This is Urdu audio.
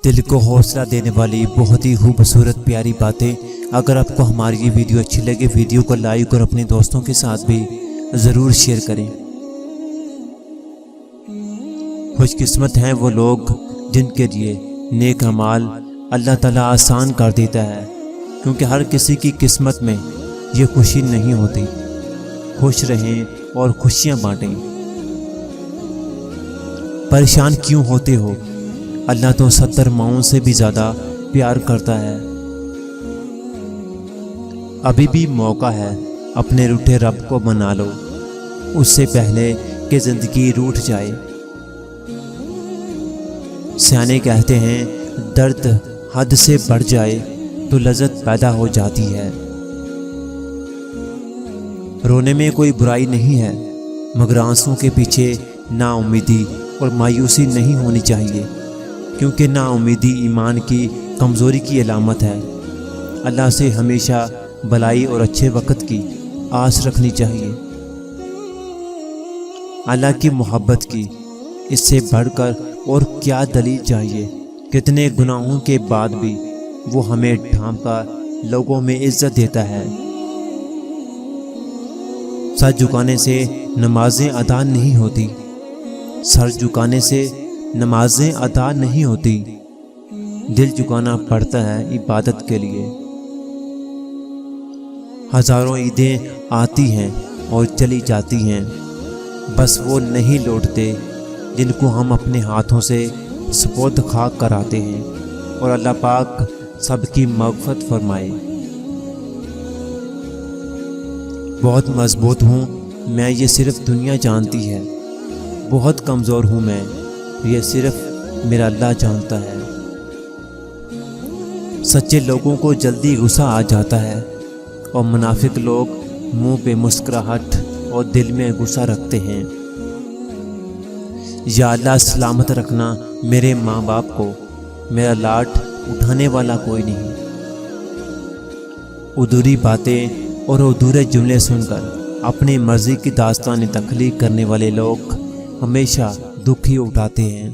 دل کو حوصلہ دینے والی بہت ہی خوبصورت پیاری باتیں۔ اگر آپ کو ہماری یہ ویڈیو اچھی لگے، ویڈیو کو لائک اور اپنے دوستوں کے ساتھ بھی ضرور شیئر کریں۔ خوش قسمت ہیں وہ لوگ جن کے لیے نیک اعمال اللہ تعالیٰ آسان کر دیتا ہے، کیونکہ ہر کسی کی قسمت میں یہ خوشی نہیں ہوتی۔ خوش رہیں اور خوشیاں بانٹیں۔ پریشان کیوں ہوتے ہو؟ اللہ تو 70 ماؤں سے بھی زیادہ پیار کرتا ہے۔ ابھی بھی موقع ہے، اپنے روٹھے رب کو منا لو، اس سے پہلے کہ زندگی روٹھ جائے۔ سیانے کہتے ہیں درد حد سے بڑھ جائے تو لذت پیدا ہو جاتی ہے۔ رونے میں کوئی برائی نہیں ہے، مگر آنسوں کے پیچھے نا امیدی اور مایوسی نہیں ہونی چاہیے، کیونکہ نا امیدی ایمان کی کمزوری کی علامت ہے۔ اللہ سے ہمیشہ بھلائی اور اچھے وقت کی آس رکھنی چاہیے۔ اللہ کی محبت کی اس سے بڑھ کر اور کیا دلیل چاہیے؟ کتنے گناہوں کے بعد بھی وہ ہمیں ڈھانپ کر لوگوں میں عزت دیتا ہے۔ سر جھکانے سے نمازیں ادا نہیں ہوتی، سر جھکانے سے نمازیں ادا نہیں ہوتی، دل جھکانا پڑتا ہے عبادت کے لیے۔ ہزاروں عیدیں آتی ہیں اور چلی جاتی ہیں، بس وہ نہیں لوٹتے جن کو ہم اپنے ہاتھوں سے سپرد خاک کراتے ہیں، اور اللہ پاک سب کی مغفرت فرمائے۔ بہت مضبوط ہوں میں، یہ صرف دنیا جانتی ہے، بہت کمزور ہوں میں، یہ صرف میرا اللہ جانتا ہے۔ سچے لوگوں کو جلدی غصہ آ جاتا ہے، اور منافق لوگ منہ پہ مسکراہٹ اور دل میں غصہ رکھتے ہیں۔ یا اللہ سلامت رکھنا میرے ماں باپ کو، میرا لاٹ اٹھانے والا کوئی نہیں۔ ادھوری باتیں اور ادھورے جملے سن کر اپنی مرضی کی داستان تخلیق کرنے والے لوگ ہمیشہ دکھ ہی اٹھاتے ہیں۔